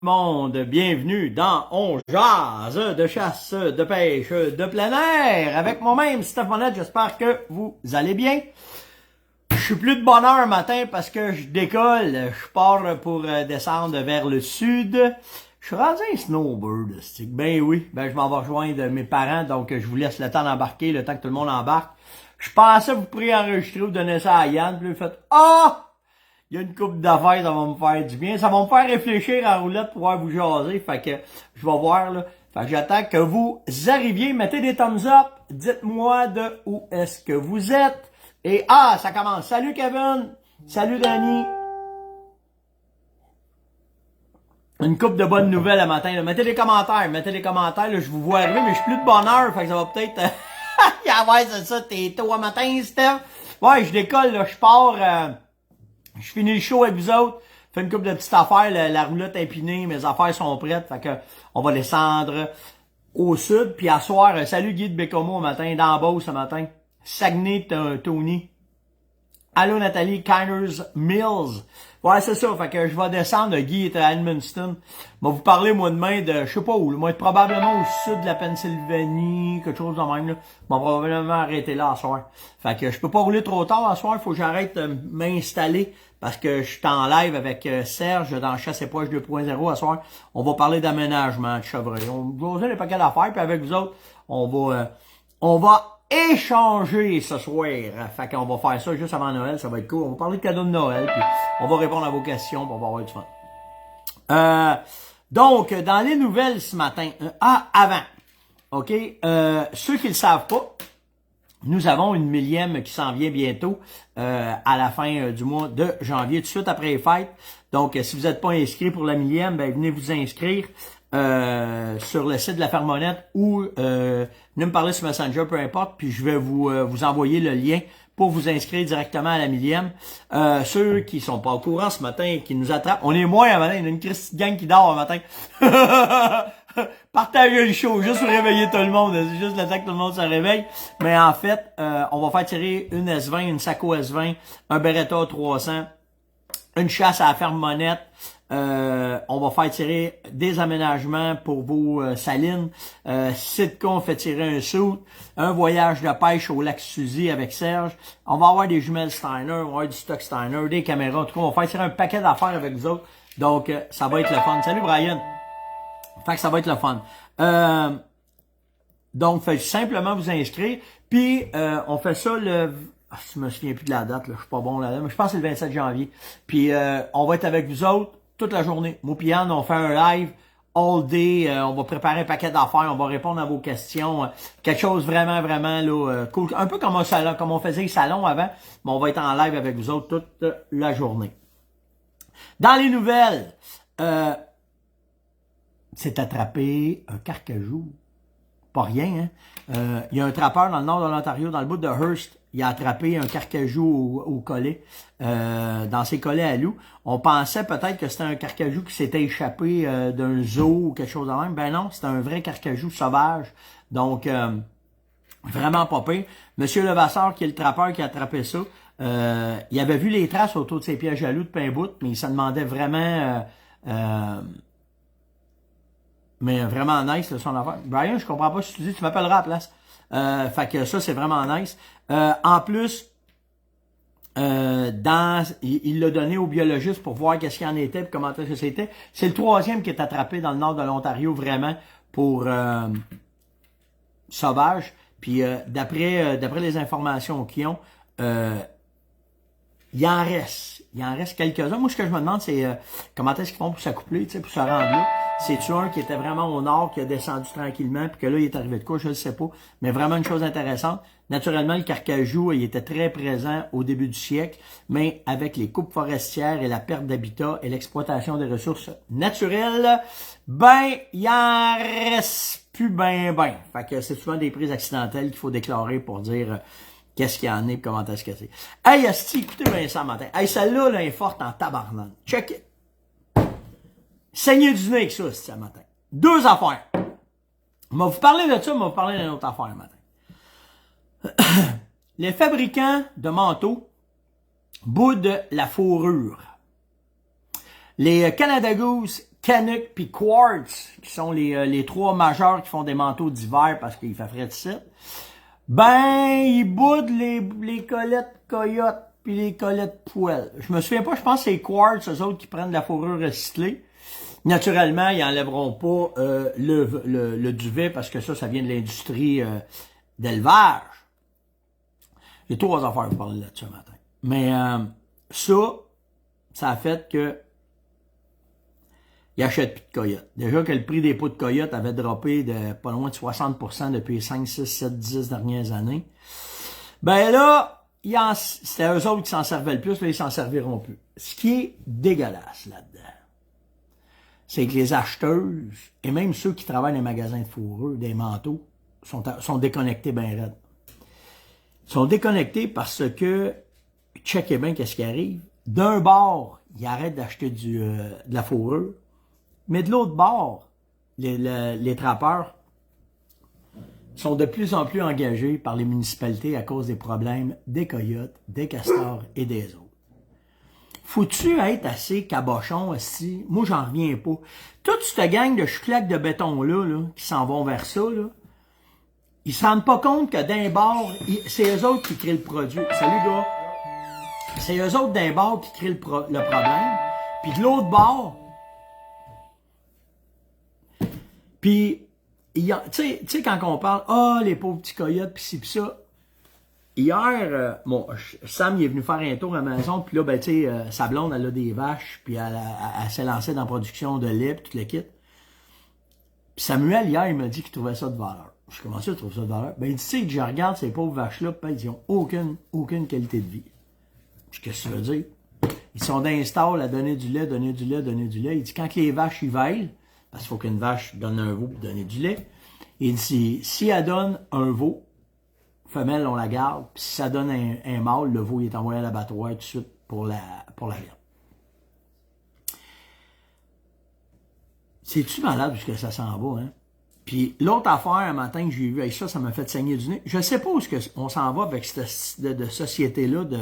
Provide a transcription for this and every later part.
Monde, bienvenue dans On jase de chasse, de pêche, de plein air avec moi-même, Steph Monette. J'espère que vous allez bien. Je suis plus de bonne heure matin parce que je décolle. Je pars pour descendre vers le sud. Je suis rendu un snowbird. Ben oui, je m'en vais rejoindre mes parents, donc je vous laisse le temps d'embarquer, le temps que tout le monde embarque. Je pensais que vous pourriez enregistrer ou donner ça à Yann, puis vous faites « Ah! » Il y a une couple d'affaires, ça va me faire du bien. Ça va me faire réfléchir en roulette pour pouvoir vous jaser. Fait que je vais voir là. Fait que j'attends que vous arriviez. Mettez des thumbs up. Dites-moi de où est-ce que vous êtes. Et ça commence. Salut Kevin. Salut Danny. Une couple de bonnes nouvelles le matin. Là. Mettez des commentaires. Là. Je vous vois arriver, mais je suis plus de bonne heure. Fait que ça va peut-être... ouais, c'est ça. T'es tôt à matin, Steph. Ouais, je décolle. Là. Je pars... Je finis le show avec vous autres. Fais une couple de petites affaires. La roulotte est empinée. Mes affaires sont prêtes. Fait que on va descendre au sud. Puis à soir, salut Guy de Bécomo au matin. Dans Beauce ce matin. Saguenay, Tony. Allô Nathalie, Kiners Mills. Ouais, c'est ça. Fait que je vais descendre. Guy est à Edmundston. Je vais vous parler, moi, demain de, je sais pas où. Moi, être probablement au sud de la Pennsylvanie, quelque chose de même, là. Je vais probablement arrêter là à soir. Fait que je peux pas rouler trop tard à soir. Faut que j'arrête de m'installer parce que je suis en live avec Serge dans Chasse et Poche 2.0 à soir. On va parler d'aménagement de chevreuil. On va poser des paquets d'affaires. Puis avec vous autres, on va échanger ce soir. Fait qu'on va faire ça juste avant Noël, ça va être cool. On va parler de cadeaux de Noël, puis on va répondre à vos questions, puis on va avoir du fun. Donc, dans les nouvelles ce matin, avant, OK, ceux qui le savent pas, nous avons une millième qui s'en vient bientôt, à la fin du mois de janvier, tout de suite après les fêtes. Donc, si vous n'êtes pas inscrit pour la millième, venez vous inscrire. Sur le site de la Fermonnette ou venez me parler sur Messenger, peu importe, puis je vais vous envoyer le lien pour vous inscrire directement à la millième. Ceux qui sont pas au courant ce matin, qui nous attrapent, on est moins un matin, il y a une petite gang qui dort un matin. Partagez le show, juste pour réveiller tout le monde, c'est juste le temps que tout le monde se réveille. Mais en fait, on va faire tirer une S20, une Saco S20, un Beretta 300, une chasse à la Fermonnette. On va faire tirer des aménagements pour vos salines. Sitka, on fait tirer un suit. Un voyage de pêche au lac Suzy avec Serge. On va avoir des jumelles Steiner, on va avoir du stock Steiner, des caméras. En tout cas, on va faire tirer un paquet d'affaires avec vous autres. Donc, ça va être le fun. Salut Brian! Fait que ça va être le fun. Donc, faites simplement vous inscrire. Puis, on fait ça le... je me souviens plus de la date, là. Je suis pas bon là, mais je pense que c'est le 27 janvier. Puis, on va être avec vous autres toute la journée. Moi pis Yann, on fait un live all day. On va préparer un paquet d'affaires. On va répondre à vos questions. Quelque chose vraiment, vraiment là, cool. Un peu comme un salon, comme on faisait le salon avant. Mais on va être en live avec vous autres toute la journée. Dans les nouvelles, c'est attrapé un carcajou. Pas rien, hein? Il y a un trappeur dans le nord de l'Ontario, dans le bout de Hearst. Il a attrapé un carcajou au collet, dans ses collets à loup. On pensait peut-être que c'était un carcajou qui s'était échappé d'un zoo ou quelque chose de même. Ben non, c'était un vrai carcajou sauvage. Donc, vraiment pas pire. Monsieur Levasseur, qui est le trappeur qui a attrapé ça, il avait vu les traces autour de ses pièges à loup de pain-bout, mais il se demandait vraiment... mais vraiment nice, son affaire. Brian, je comprends pas si tu dis, tu m'appelleras à la place. Fait que ça, c'est vraiment nice. En plus, il l'a donné au biologiste pour voir qu'est-ce qu'il en était et comment est-ce que c'était. C'est le troisième qui est attrapé dans le nord de l'Ontario, vraiment, pour sauvage. Puis d'après les informations qu'ils ont, il en reste quelques-uns. Moi, ce que je me demande, c'est comment est-ce qu'ils font pour s'accoupler, tu sais, pour se rendre là. C'est-tu un qui était vraiment au nord, qui a descendu tranquillement, puis que là, il est arrivé de quoi, je ne sais pas. Mais vraiment une chose intéressante. Naturellement, le carcajou, il était très présent au début du siècle, mais avec les coupes forestières et la perte d'habitat et l'exploitation des ressources naturelles, il en reste plus ben. Fait que c'est souvent des prises accidentelles qu'il faut déclarer pour dire... qu'est-ce qu'il y en est et comment est-ce que c'est. Hey, asti, écoutez bien ça matin. Hey, celle-là, là, est forte en tabarnak. Check it. Saigner du nez avec ça, ce matin. Deux affaires. On va vous parler de ça, on va vous parler d'une autre affaire matin. Les fabricants de manteaux boudent la fourrure. Les Canada Goose Canuck puis Quartz, qui sont les trois majeurs qui font des manteaux d'hiver parce qu'il fait frais de site, ben, ils boudent les collettes coyotes puis les collettes poêles. Je me souviens pas, je pense que c'est Quartz, eux autres qui prennent de la fourrure recyclée. Naturellement, ils enlèveront pas le duvet parce que ça vient de l'industrie d'élevage. J'ai trois affaires à vous parler là-dessus ce matin. Mais ça a fait que ils achètent plus de coyotes. Déjà que le prix des pots de coyotes avait droppé de pas loin de 60% depuis les 5, 6, 7, 10 dernières années. Ben là, c'était eux autres qui s'en servaient le plus, là, ils s'en serviront plus. Ce qui est dégueulasse là-dedans, c'est que les acheteuses, et même ceux qui travaillent dans les magasins de fourrure, des manteaux, sont déconnectés bien raides. Ils sont déconnectés parce que, checkez bien qu'est-ce qui arrive, d'un bord, ils arrêtent d'acheter de la fourrure, mais de l'autre bord, les trappeurs sont de plus en plus engagés par les municipalités à cause des problèmes des coyotes, des castors et des autres. Faut-tu être assez cabochon aussi? Moi, j'en reviens pas. Toute cette gang de chouclaques de béton-là, qui s'en vont vers ça, là, ils se rendent pas compte que d'un bord, c'est eux autres qui créent le produit. Salut, gars! C'est eux autres d'un bord qui créent le problème. Puis de l'autre bord, puis, tu sais, quand on parle, les pauvres petits coyotes, pis ci pis ça, hier, Sam, il est venu faire un tour à la maison, puis là, ben, tu sais, sa blonde, elle a des vaches, puis elle s'est lancée dans la production de lait, puis tout le kit. Puis Samuel, hier, il m'a dit qu'il trouvait ça de valeur. Je commençais à trouver ça de valeur. Ben, il dit, tu sais, je regarde ces pauvres vaches-là, puis ils ont aucune qualité de vie. Qu'est-ce que ça veut dire? Ils sont d'install à donner du lait. Il dit, quand les vaches, ils veillent, parce qu'il faut qu'une vache donne un veau pour donner du lait. Il dit, si elle donne un veau, femelle, on la garde. Puis si ça donne un mâle, le veau il est envoyé à l'abattoir tout de suite pour la viande. C'est-tu malade puisque ça s'en va, hein? Puis l'autre affaire, un matin que j'ai vu avec ça m'a fait saigner du nez. Je sais pas où on s'en va avec cette société-là de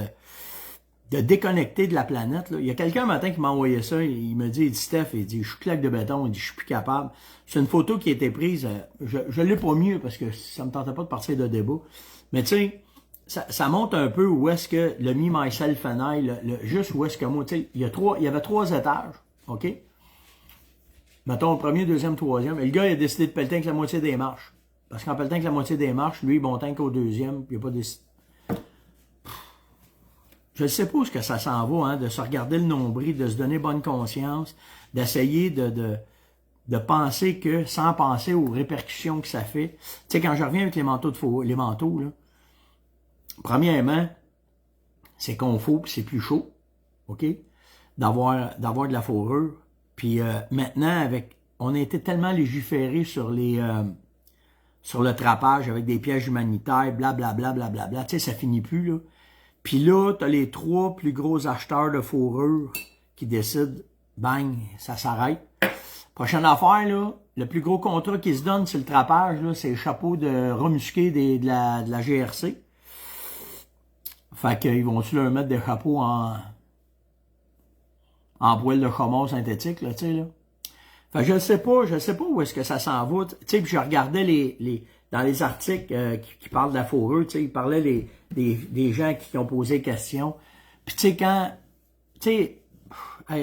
déconnecter de la planète. Là. Il y a quelqu'un un matin qui m'a envoyé ça, il me dit, Steph, il dit, je suis claque de béton, il dit, je suis plus capable. C'est une photo qui a été prise, je l'ai pas mieux parce que ça me tentait pas de partir de débat. Mais tu sais, ça montre un peu où est-ce que le me, myself and I, juste où est-ce que moi, tu sais, il y avait 3 étages, OK? Mettons le premier, deuxième, troisième. Et le gars, il a décidé de pelleter avec la moitié des marches. Parce qu'en pelletant avec la moitié des marches, lui, il montait qu'au deuxième, puis il n'a pas décidé. Je ne sais pas où est-ce que ça s'en va, hein, de se regarder le nombril, de se donner bonne conscience, d'essayer de penser que, sans penser aux répercussions que ça fait. Tu sais, quand je reviens avec les manteaux, là, premièrement, c'est confort puis c'est plus chaud, OK? D'avoir de la fourrure. Puis maintenant, on a été tellement légiféré sur le trappage avec des pièges humanitaires, blablabla, blablabla. Tu sais, ça finit plus, là. Puis là, t'as les 3 plus gros acheteurs de fourrure qui décident, bang, ça s'arrête. Prochaine affaire, là, le plus gros contrat qui se donne sur le trappage, là, c'est le chapeau de remusqué de la GRC. Fait qu'ils vont-tu leur mettre des chapeaux en poêle de chameau synthétique, là, tu sais, là. Fait que je sais pas où est-ce que ça s'en va. Tu sais, puis je regardais dans les articles qui parlent de la fourrure, tu sais, ils parlaient des gens qui ont posé des questions. Puis tu sais,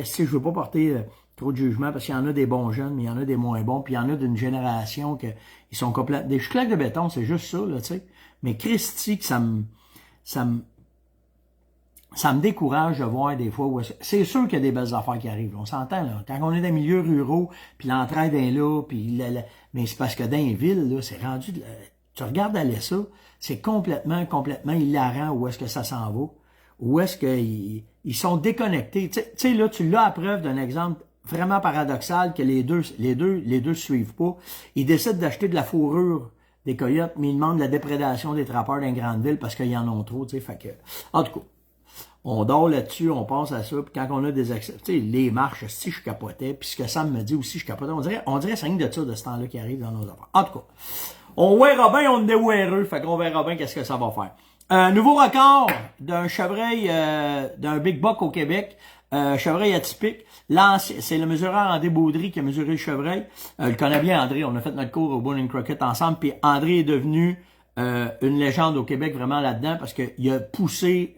si je veux pas porter trop de jugement, parce qu'il y en a des bons jeunes, mais il y en a des moins bons, puis il y en a d'une génération que ils sont complètement... Des claques de béton, c'est juste ça, là, tu sais. Mais Christy, que ça me décourage de voir des fois où c'est sûr qu'il y a des belles affaires qui arrivent. On s'entend, là. Quand on est dans les milieux ruraux, puis l'entraide est là, puis mais c'est parce que dans les villes, là, c'est rendu... Tu regardes aller ça, c'est complètement hilarant où est-ce que ça s'en va. Où est-ce qu'ils sont déconnectés. Tu sais, là, tu l'as à preuve d'un exemple vraiment paradoxal que les deux suivent pas. Ils décident d'acheter de la fourrure des coyotes, mais ils demandent la déprédation des trappeurs dans les grandes villes parce qu'ils en ont trop, tu sais. Fait que, en tout cas, on dort là-dessus, on pense à ça, puis quand on a des accès, tu sais, les marches, si je capotais, puis ce que Sam me dit aussi, je capotais, on dirait c'est rien de ça de ce temps-là qui arrive dans nos affaires. En tout cas, on verra bien, on est weareux, fait qu'on verra bien qu'est-ce que ça va faire. Nouveau record d'un chevreuil, d'un Big Buck au Québec. chevreuil atypique. C'est le mesureur André Baudry qui a mesuré le chevreuil. Je le connais bien, André. On a fait notre cours au Boone & Crockett ensemble. Puis André est devenu une légende au Québec vraiment là-dedans parce qu'il a poussé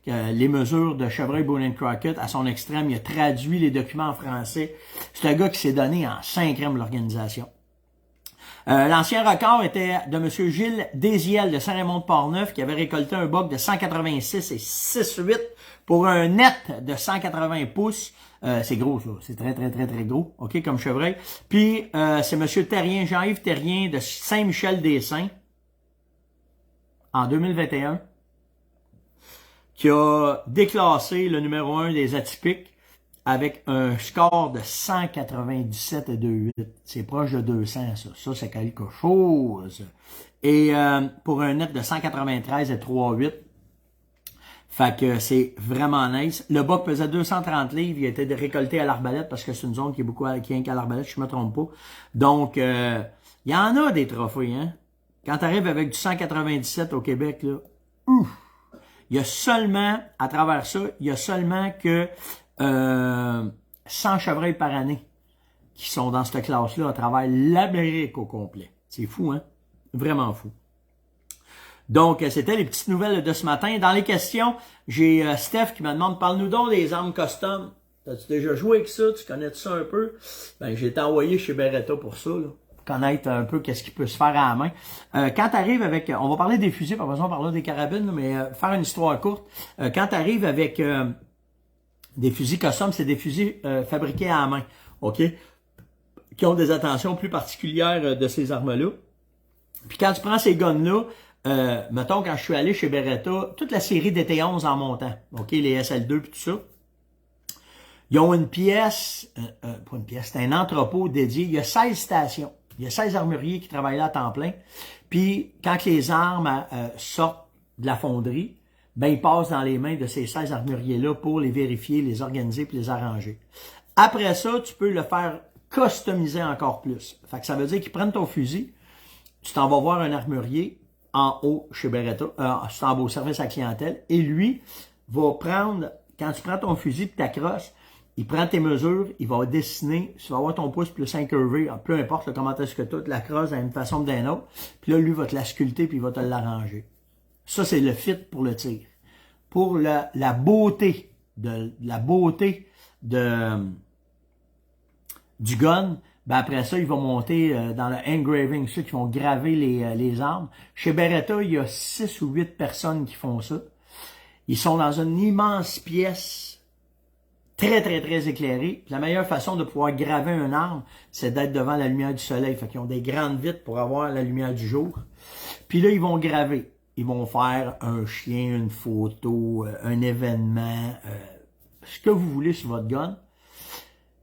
les mesures de chevreuil Boone & Crockett à son extrême. Il a traduit les documents en français. C'est un gars qui s'est donné en 5 de l'organisation. L'ancien record était de M. Gilles Désiel de Saint-Raymond-de-Portneuf qui avait récolté un boc de 186 et 6,8 pour un net de 180 pouces. C'est gros, ça. C'est très, très, très, très gros. OK, comme chevreuil. Puis, c'est M. Terrien, Jean-Yves Terrien de Saint-Michel-des-Saints en 2021 qui a déclassé le numéro 1 des atypiques avec un score de 197,28. C'est proche de 200, ça. Ça, c'est quelque chose. Et pour un net de 193,38. Fait que c'est vraiment nice. Le boc pesait 230 livres. Il a été récolté à l'Arbalète parce que c'est une zone qui est beaucoup qui est qu'à l'Arbalète, je me trompe pas. Donc, il y en a des trophées, hein. Quand tu arrives avec du 197 au Québec, là, ouf! Il y a seulement, à travers ça, il y a seulement que 100 chevreuils par année qui sont dans cette classe-là à travers l'Amérique au complet. C'est fou, hein? Vraiment fou. Donc, c'était les petites nouvelles de ce matin. Dans les questions, j'ai Steph qui me demande, parle-nous donc des armes custom. T'as-tu déjà joué avec ça? Tu connais ça un peu? Ben, j'ai été envoyé chez Beretta pour ça, là. Connaître un peu qu'est-ce qui peut se faire à la main. Quand tu arrives avec... On va parler des fusils, par exemple, on parlera des carabines, mais faire une histoire courte. Quand tu arrives avec des fusils custom, c'est des fusils fabriqués à la main, OK? Qui ont des attentions plus particulières de ces armes-là. Puis quand tu prends ces guns-là, mettons, quand je suis allé chez Beretta, toute la série DT11 en montant, OK? Les SL2 puis tout ça. Ils ont une pièce, pas une pièce, c'est un entrepôt dédié. Il y a 16 stations. Il y a 16 armuriers qui travaillent là à temps plein. Puis, quand les armes sortent de la fonderie, ben ils passent dans les mains de ces 16 armuriers-là pour les vérifier, les organiser puis les arranger. Après ça, tu peux le faire customiser encore plus. Fait que ça veut dire qu'ils prennent ton fusil, tu t'en vas voir un armurier en haut chez Beretta, tu t'en vas au service à la clientèle, et lui va prendre, quand tu prends ton fusil et t'accroches, il prend tes mesures, il va dessiner, tu vas avoir ton pouce plus incurvé, peu importe là, comment est-ce que tu la crosses d'une façon ou d'une autre, puis là, lui va te la sculpter puis il va te l'arranger. Ça, c'est le fit pour le tir. Pour la beauté du gun, ben après ça, il va monter dans le engraving, ceux qui vont graver les armes. Chez Beretta, il y a 6 ou 8 personnes qui font ça. Ils sont dans une immense pièce très, très, très éclairée. Puis la meilleure façon de pouvoir graver une arme, c'est d'être devant la lumière du soleil. Fait qu'ils ont des grandes vitres pour avoir la lumière du jour. Puis là, ils vont graver. Ils vont faire un chien, une photo, un événement, ce que vous voulez sur votre gun.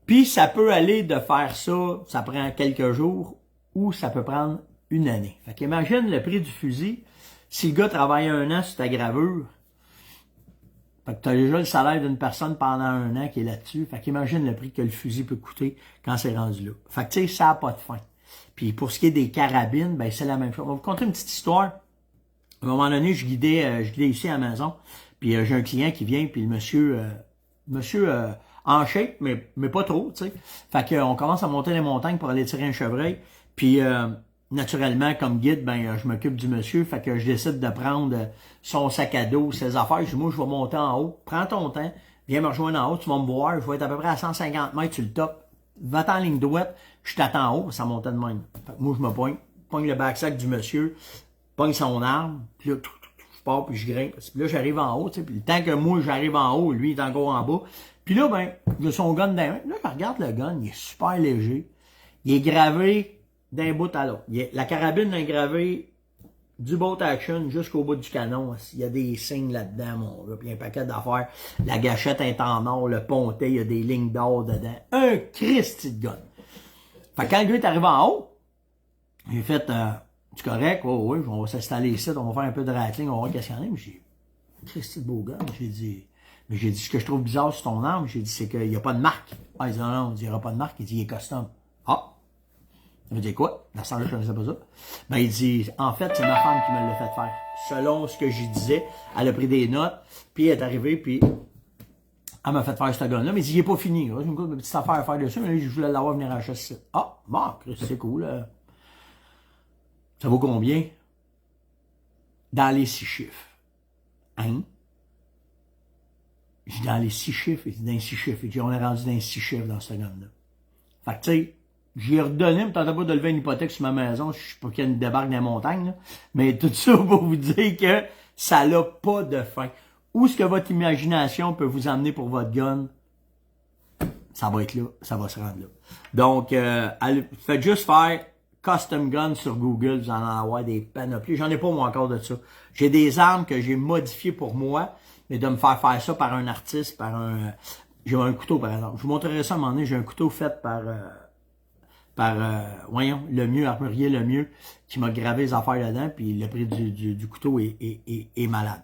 Puis ça peut aller de faire ça, ça prend quelques jours, ou ça peut prendre une année. Fait qu'imagine le prix du fusil. Si le gars travaille 1 an sur ta gravure, fait que tu as déjà le salaire d'une personne pendant 1 an qui est là-dessus. Fait qu'imagine le prix que le fusil peut coûter quand c'est rendu là. Fait que tu sais, ça n'a pas de fin. Puis pour ce qui est des carabines, ben c'est la même chose. On va vous conter une petite histoire. À un moment donné, je guidais ici à la maison. Puis j'ai un client qui vient, puis le monsieur en shape, mais pas trop, tu sais. Fait qu'on commence à monter les montagnes pour aller tirer un chevreuil. Puis naturellement, comme guide, ben je m'occupe du monsieur. Fait que je décide de prendre son sac à dos, ses affaires. Je dis, moi, je vais monter en haut. Prends ton temps. Viens me rejoindre en haut. Tu vas me voir. Je vais être à peu près à 150 mètres sur le top. Va-t'en en ligne droite. Je t'attends en haut. Ça montait de même. Fait que moi, je me pogne le backsack du monsieur, pogne son arme. Puis là, je pars, puis je grimpe. Puis là, j'arrive en haut, tu sais. Puis le temps que moi, j'arrive en haut, lui, il est encore en bas. Puis là, ben, il a son gun dans les mains. Là, je regarde le gun. Il est super léger. Il est gravé d'un bout à l'autre. La carabine est gravée du bolt action jusqu'au bout du canon. Il y a des signes là-dedans, mon gars. Puis il y a un paquet d'affaires. La gâchette est en or, le pontet, il y a des lignes d'or dedans. Un Christy de gun. Fait que quand le gars est arrivé en haut, j'ai fait, tu correct? Oh, oui, on va s'installer ici, on va faire un peu de rattling, on va voir qu'est-ce qu'il y en a. Mais j'ai Christy de beau gun. Mais j'ai dit, ce que je trouve bizarre sur ton arme, j'ai dit, c'est qu'il n'y a pas de marque. Ah, il dit, non, il n'y aura pas de marque. Il dit, il est custom. Ah! Ça veut dire quoi? Dans ce temps-là, je ne connaissais pas ça. Ben, il dit, en fait, c'est ma femme qui me l'a fait faire. Selon ce que j'y disais, elle a pris des notes, puis elle est arrivée, puis Elle m'a fait faire ce gun-là, mais il n'est pas fini. J'ai une petite affaire à faire dessus, mais là, je voulais l'avoir venir à HSC. Ah, bon, c'est cool. Ça vaut combien? Dans les 6 chiffres. Hein? Je dis dans les 6 chiffres, il dit dans les 6 chiffres. Il dit, on est rendu dans les 6 chiffres dans ce gun-là. Fait que, tu sais, j'ai redonné, mais t'entends pas de lever une hypothèque sur ma maison, je sais pas qu'il y a une débarque dans les montagnes, là. Mais tout ça pour vous dire que ça n'a pas de fin. Où est-ce que votre imagination peut vous emmener pour votre gun? Ça va être là, ça va se rendre là. Donc, faites juste faire custom gun sur Google, vous en allez avoir des panoplies. J'en ai pas moi encore de ça. J'ai des armes que j'ai modifiées pour moi, mais de me faire ça par un artiste, par un... J'ai un couteau par exemple. Je vous montrerai ça à un moment donné, j'ai un couteau fait par voyons, le mieux, armurier le mieux, qui m'a gravé les affaires là-dedans, puis le prix du couteau est malade.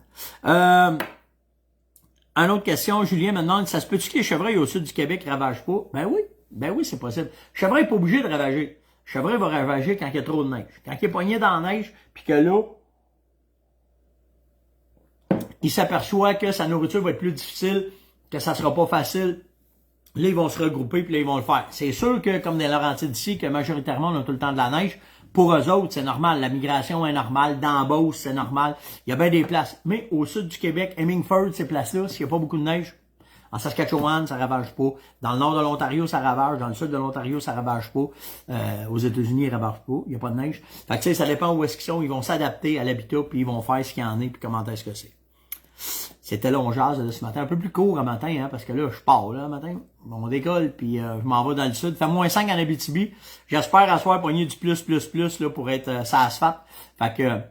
Une autre question, Julien me demande, ça se peut-tu que les chevreuils au sud du Québec ravagent pas? Ben oui, c'est possible. Le chevreuil n'est pas obligé de ravager. Le chevreuil va ravager quand il y a trop de neige. Quand il est pogné dans la neige, puis que là, il s'aperçoit que sa nourriture va être plus difficile, que ça sera pas facile, là, ils vont se regrouper, puis là, ils vont le faire. C'est sûr que, comme dans les Laurentides d'ici, que majoritairement, on a tout le temps de la neige, pour eux autres, c'est normal. La migration est normale. Dans la Beauce, c'est normal. Il y a bien des places. Mais au sud du Québec, Hemingford, ces places-là, s'il n'y a pas beaucoup de neige, en Saskatchewan, ça ravage pas. Dans le nord de l'Ontario, ça ravage. Dans le sud de l'Ontario, ça ravage pas. Aux États-Unis, ils ravagent pas. Il n'y a pas de neige. Fait que, tu sais, ça dépend où est-ce qu'ils sont. Ils vont s'adapter à l'habitat, puis ils vont faire ce qu'il y en est, puis comment est-ce que c'est. C'était long jazz de ce matin, un peu plus court un matin, hein, parce que là, je pars là, matin, on décolle, puis je m'en vais dans le sud. Fait -5 en Abitibi. J'espère à soir pogner du plus là pour être ça asphalte. Fait que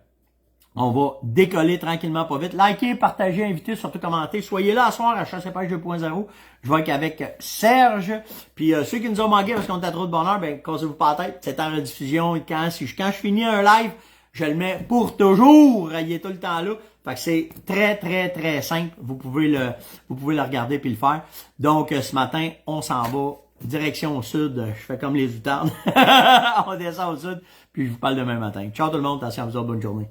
on va décoller tranquillement, pas vite. Likez, partagez, invitez, surtout commentez. Soyez là à soir à Chasse et Pêche 2.0. Je vais être avec Serge. Puis ceux qui nous ont manqué parce qu'on était à trop de bonheur, ben cassez-vous pas la tête. C'est en rediffusion. Quand je finis un live, je le mets pour toujours. Il est tout le temps là. Fait que c'est très simple. Vous pouvez le regarder puis le faire. Donc, ce matin, on s'en va direction au sud. Je fais comme les outardes. On descend au sud. Puis je vous parle demain matin. Ciao tout le monde. Attention à vous autres. Bonne journée.